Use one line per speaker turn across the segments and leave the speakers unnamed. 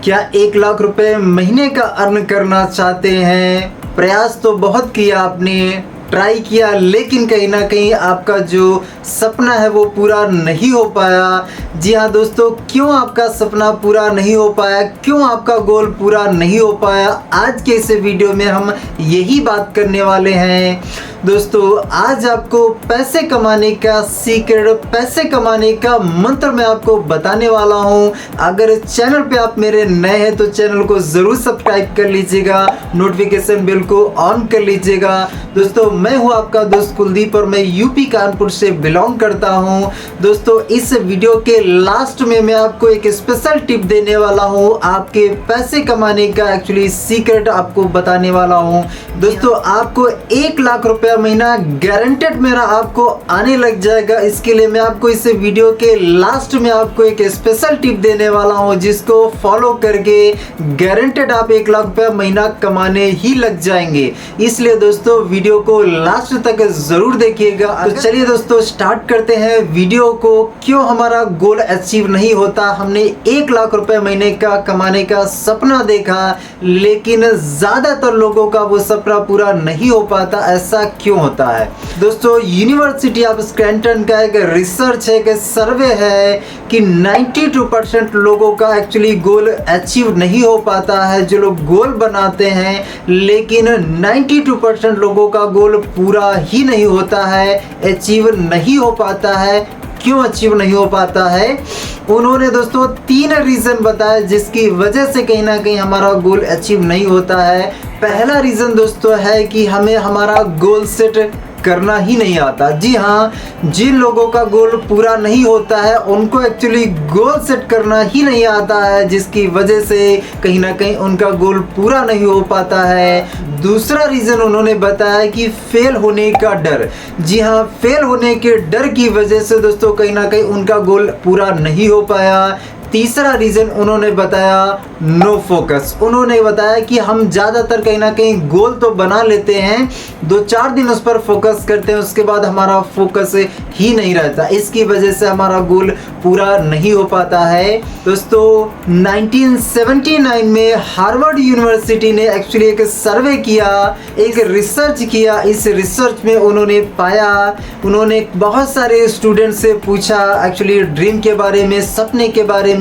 क्या 1 लाख रुपए महीने का अर्न करना चाहते हैं? प्रयास तो बहुत किया आपने, ट्राई किया, लेकिन कहीं ना कहीं आपका जो सपना है वो पूरा नहीं हो पाया। जी हाँ दोस्तों, क्यों आपका सपना पूरा नहीं हो पाया, क्यों आपका गोल पूरा नहीं हो पाया, आज के इस वीडियो में हम यही बात करने वाले हैं। दोस्तों आज आपको पैसे कमाने का सीक्रेट, पैसे कमाने का मंत्र मैं आपको बताने वाला हूं। अगर चैनल पे आप मेरे नए हैं तो चैनल को ज़रूर सब्सक्राइब कर लीजिएगा, नोटिफिकेशन बेल को ऑन कर लीजिएगा। दोस्तों मैं हूं आपका दोस्त कुलदीप और मैं यूपी कानपुर से बिलोंग करता हूं। दोस्तों इस वीडियो के लास्ट में मैं आपको एक स्पेशल टिप देने वाला हूं, आपके पैसे कमाने का एक्चुअली सीक्रेट आपको बताने वाला हूं। दोस्तों आपको 1 लाख रुपया महीना गारंटेड मेरा आपको आने लग जाएगा। इसके लिए मैं आपको इस वीडियो के लास्ट में आपको एक स्पेशल टिप देने वाला हूं, जिसको फॉलो करके गारंटेड आप 1 लाख रुपया महीना कमाने ही लग जाएंगे। इसलिए दोस्तों वीडियो को लास्ट तक जरूर देखिएगा। तो चलिए दोस्तों स्टार्ट करते हैं वीडियो को। क्यों हमारा गोल अचीव नहीं होता? हमने 1 लाख रुपए महीने का कमाने का सपना देखा, लेकिन ज्यादातर लोगों का वो सपना पूरा नहीं हो पाता। ऐसा क्यों होता है? दोस्तों यूनिवर्सिटी ऑफ स्क्रैटन का एक रिसर्च है, एक सर्वे है कि 92% लोगों का एक्चुअली गोल अचीव नहीं हो पाता है। जो लोग गोल बनाते हैं, लेकिन 92% लोगों का गोल पूरा ही नहीं होता है, अचीव नहीं हो पाता है। क्यों अचीव नहीं हो पाता है? उन्होंने दोस्तों 3 रीजन बताया जिसकी वजह से कहीं ना कहीं हमारा गोल अचीव नहीं होता है। पहला रीजन दोस्तों है कि हमें हमारा गोल सेट करना ही नहीं आता। जी हाँ, जिन लोगों का गोल पूरा नहीं होता है उनको एक्चुअली गोल सेट करना ही नहीं आता है, जिसकी वजह से कहीं ना कहीं उनका गोल पूरा नहीं हो पाता है। दूसरा रीज़न उन्होंने बताया कि फेल होने का डर। जी हाँ, फेल होने के डर की वजह से दोस्तों कहीं ना कहीं उनका गोल पूरा नहीं हो पाया। तीसरा रीज़न उन्होंने बताया नो फोकस। उन्होंने बताया कि हम ज़्यादातर कहीं ना कहीं गोल तो बना लेते हैं, 2-4 दिन उस पर फोकस करते हैं, उसके बाद हमारा फोकस ही नहीं रहता। इसकी वजह से हमारा गोल पूरा नहीं हो पाता है। दोस्तों 1979 में हार्वर्ड यूनिवर्सिटी ने एक्चुअली एक सर्वे किया, एक रिसर्च किया। इस रिसर्च में उन्होंने पाया, उन्होंने बहुत सारे स्टूडेंट से पूछा एक्चुअली ड्रीम के बारे में, सपने के बारे में।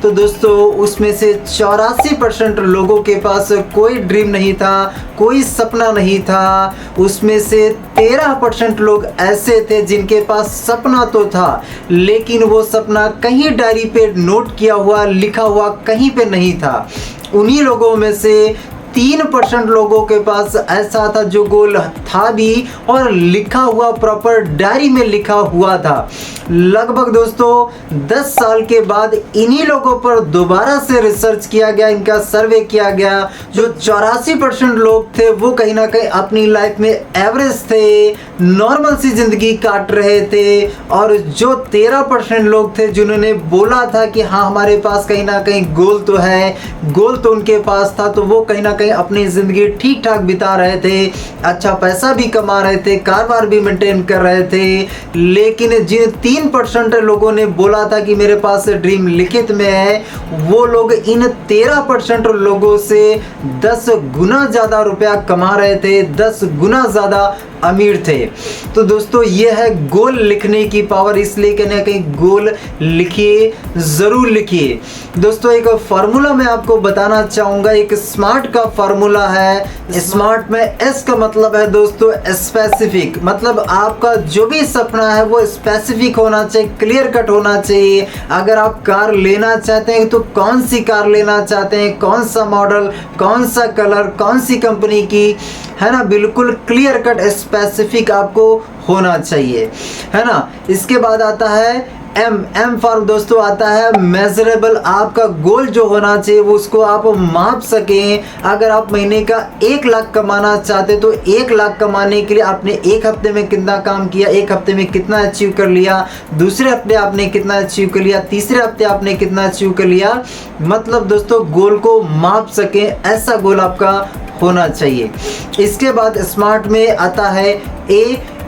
तो दोस्तों उसमें से 84% लोगों के पास कोई ड्रीम नहीं था, कोई सपना नहीं था। उसमें से 13% लोग ऐसे थे जिनके पास सपना तो था, लेकिन वो सपना कहीं डायरी पे नोट किया हुआ, लिखा हुआ कहीं पे नहीं था। उन्हीं लोगों में से 3% लोगों के पास ऐसा था जो गोल था भी और लिखा हुआ, प्रॉपर डायरी में लिखा हुआ था। लगभग दोस्तों 10 साल के बाद इन्हीं लोगों पर दोबारा से रिसर्च किया गया, इनका सर्वे किया गया। जो 84% लोग थे वो कहीं ना कहीं अपनी लाइफ में एवरेज थे, नॉर्मल सी जिंदगी काट रहे थे। और जो 13% लोग थे जिन्होंने बोला था कि हाँ हमारे पास कहीं ना कहीं गोल तो है, गोल तो उनके पास था, तो वो कहीं ना कहीं अपनी जिंदगी ठीक ठाक बिता रहे थे, अच्छा पैसा भी कमा रहे थे, कारोबार भी मेंटेन कर रहे थे। लेकिन जिन 3% लोगों ने बोला था कि मेरे पास ड्रीम लिखित में है, वो लोग इन 13% लोगों से 10 गुना ज्यादा रुपया कमा रहे थे, 10 गुना ज्यादा अमीर थे। तो दोस्तों ये है गोल लिखने की पावर। इसलिए कहना कहीं गोल लिखिए, जरूर लिखिए। दोस्तों एक फार्मूला मैं आपको बताना चाहूंगा, एक स्मार्ट का फार्मूला है। स्मार्ट में एस का मतलब है दोस्तों स्पेसिफिक, मतलब आपका जो भी सपना है वो स्पेसिफिक होना चाहिए, क्लियर कट होना चाहिए। अगर आप कार लेना चाहते हैं तो कौन सी कार लेना चाहते हैं, कौन सा मॉडल, कौन सा कलर, कौन सी कंपनी की, है ना, बिल्कुल क्लियर कट स्पेसिफिक आपको होना चाहिए, है ना। इसके बाद आता है एम फॉर दोस्तों आता है मेजरेबल। आपका गोल जो होना चाहिए वो उसको आप माप सकें। अगर आप महीने का 1 लाख कमाना चाहते तो 1 लाख कमाने के लिए आपने 1 हफ्ते में कितना काम किया, 1 हफ्ते में कितना अचीव कर लिया, दूसरे हफ्ते आपने कितना अचीव कर लिया, तीसरे हफ्ते आपने कितना अचीव कर लिया। मतलब दोस्तों गोल को माप सकें, ऐसा गोल आपका होना चाहिए। इसके बाद स्मार्ट में आता है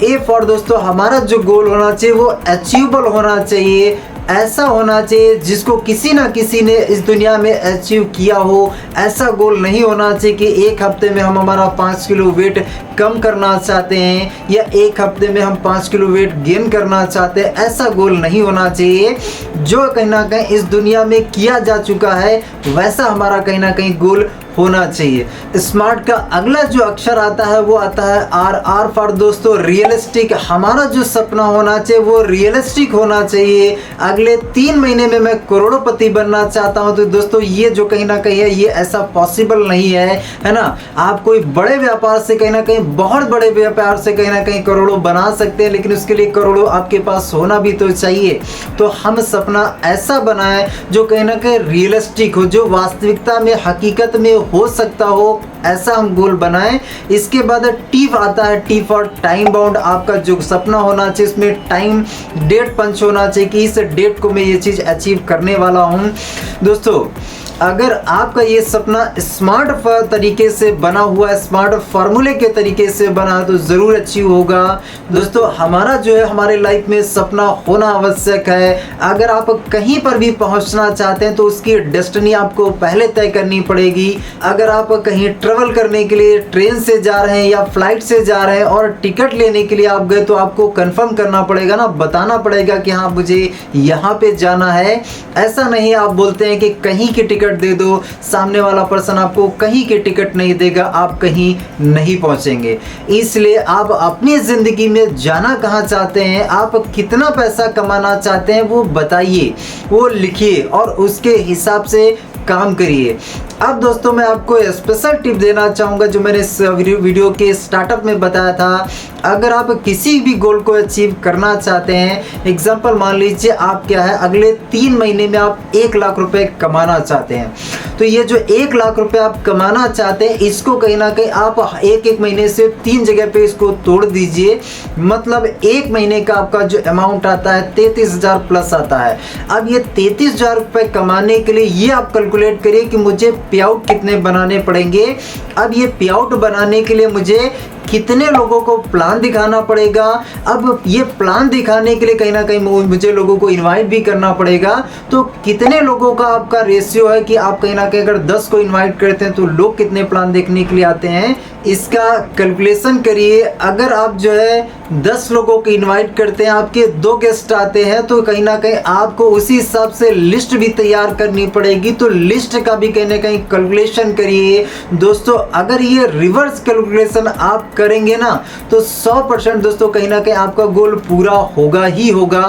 ए फॉर दोस्तों हमारा जो गोल होना चाहिए वो अचीवेबल होना चाहिए। ऐसा होना चाहिए जिसको किसी ना किसी ने इस दुनिया में अचीव किया हो। ऐसा गोल नहीं होना चाहिए कि एक हफ्ते में हम हमारा 5 किलो वेट कम करना चाहते हैं या एक हफ्ते में हम 5 किलो वेट गेन करना चाहते हैं। ऐसा गोल नहीं होना चाहिए। जो कहीं ना कहीं इस दुनिया में किया जा चुका है वैसा हमारा कहीं ना कहीं गोल होना चाहिए। स्मार्ट का अगला जो अक्षर आता है वो आता है आर। आर फॉर दोस्तों रियलिस्टिक। हमारा जो सपना होना चाहिए वो रियलिस्टिक होना चाहिए। अगले 3 महीने में मैं करोड़पति बनना चाहता हूं। तो दोस्तों ये जो कहीं ना कहीं है ये ऐसा पॉसिबल नहीं है ना। आप कोई बड़े व्यापार से कहीं ना कहीं बहुत बड़े व्यापार से कहीं ना कहीं करोड़ों बना सकते हैं, लेकिन उसके लिए करोड़ों आपके पास होना भी तो चाहिए। तो हम सपना ऐसा बनाएं जो कहीं ना कहीं रियलिस्टिक हो, जो वास्तविकता में हकीकत में हो सकता हो, ऐसा हम गोल बनाएं। इसके बाद टी आता है। T for time bound. आपका जो सपना होना चाहिए इसमें टाइम डेट पंच होना चाहिए कि इस डेट को मैं ये चीज़ अचीव करने वाला हूं। दोस्तों अगर आपका ये सपना स्मार्ट तरीके से बना हुआ है, स्मार्ट फार्मूले के तरीके से बना तो ज़रूर अचीव होगा। दोस्तों हमारा जो है हमारे लाइफ में सपना होना आवश्यक है। अगर आप कहीं पर भी पहुंचना चाहते हैं तो उसकी डेस्टिनी आपको पहले तय करनी पड़ेगी। अगर आप कहीं ट्रेवल करने के लिए ट्रेन से जा रहे हैं या फ्लाइट से जा रहे हैं और टिकट लेने के लिए आप गए तो आपको कंफर्म करना पड़ेगा ना, बताना पड़ेगा कि हाँ मुझे यहाँ पे जाना है। ऐसा नहीं आप बोलते हैं कि कहीं की टिकट दे दो, सामने वाला पर्सन आपको कहीं की टिकट नहीं देगा, आप कहीं नहीं पहुंचेंगे। इसलिए आप अपनी जिंदगी में जाना कहां चाहते हैं, आप कितना पैसा कमाना चाहते हैं वो बताइए, वो लिखिए और उसके हिसाब से काम करिए। अब दोस्तों मैं आपको स्पेशल टिप देना चाहूँगा जो मैंने इस वीडियो के स्टार्टअप में बताया था। अगर आप किसी भी गोल को अचीव करना चाहते हैं, एग्जांपल मान लीजिए आप क्या है अगले 3 महीने में आप 1 लाख रुपए कमाना चाहते हैं, तो ये जो 1 लाख रुपए आप कमाना चाहते हैं इसको कहीं ना कहीं आप एक महीने से 3 जगह पे इसको तोड़ दीजिए। मतलब 1 महीने का आपका जो अमाउंट आता है 33,000 प्लस आता है। अब ये 33,000 रुपए कमाने के लिए ये आप कैलकुलेट करिए कि मुझे पे आउट कितने बनाने पड़ेंगे। अब ये पे आउट बनाने के लिए मुझे कितने लोगों को प्लान दिखाना पड़ेगा। अब ये प्लान दिखाने के लिए कहीं ना कहीं मुझे लोगों को इनवाइट भी करना पड़ेगा। तो कितने लोगों का आपका रेशियो है कि आप कहीं ना कहीं अगर 10 को इनवाइट करते हैं तो लोग कितने प्लान देखने के लिए आते हैं, इसका कैलकुलेशन करिए। अगर आप जो है 10 लोगों को इनवाइट करते हैं, आपके 2 गेस्ट आते हैं, तो कहीं ना कहीं आपको उसी हिसाब से लिस्ट भी तैयार करनी पड़ेगी। तो लिस्ट का भी कहीं ना कहीं कैलकुलेशन करिए। दोस्तों अगर ये रिवर्स कैलकुलेशन आप करेंगे ना तो 100% दोस्तों कहीं ना कहीं आपका गोल पूरा होगा ही होगा।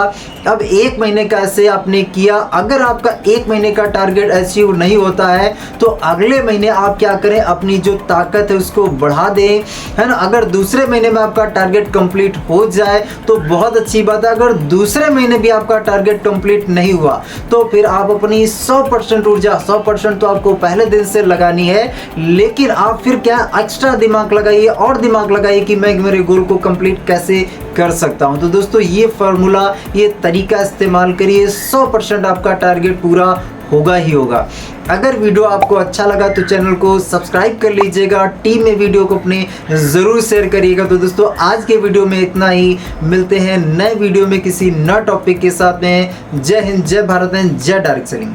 अब 1 महीने का ऐसे आपने किया, अगर आपका 1 महीने का टारगेट अचीव नहीं होता है तो अगले महीने आप क्या करें, अपनी जो ताकत है उसको बढ़ा दें, है ना। अगर दूसरे महीने में आपका टारगेट कंप्लीट हो जाए तो बहुत अच्छी बात है। अगर दूसरे महीने भी आपका टारगेट कंप्लीट नहीं हुआ तो फिर आप अपनी 100% ऊर्जा 100% तो आपको पहले दिन से लगानी है, लेकिन आप फिर क्या एक्स्ट्रा दिमाग लगाइए और दिमाग लगाइए कि मैं मेरे गोल को कंप्लीट कैसे कर सकता हूं। तो दोस्तों ये फार्मूला, ये तरीका इस्तेमाल करिए, 100% आपका टारगेट पूरा होगा ही होगा। अगर वीडियो आपको अच्छा लगा तो चैनल को सब्सक्राइब कर लीजिएगा, टीम में वीडियो को अपने ज़रूर शेयर करिएगा। तो दोस्तों आज के वीडियो में इतना ही, मिलते हैं नए वीडियो में किसी नए टॉपिक के साथ में। जय हिंद, जय भारत एंड जय डायरेक्ट सेलिंग।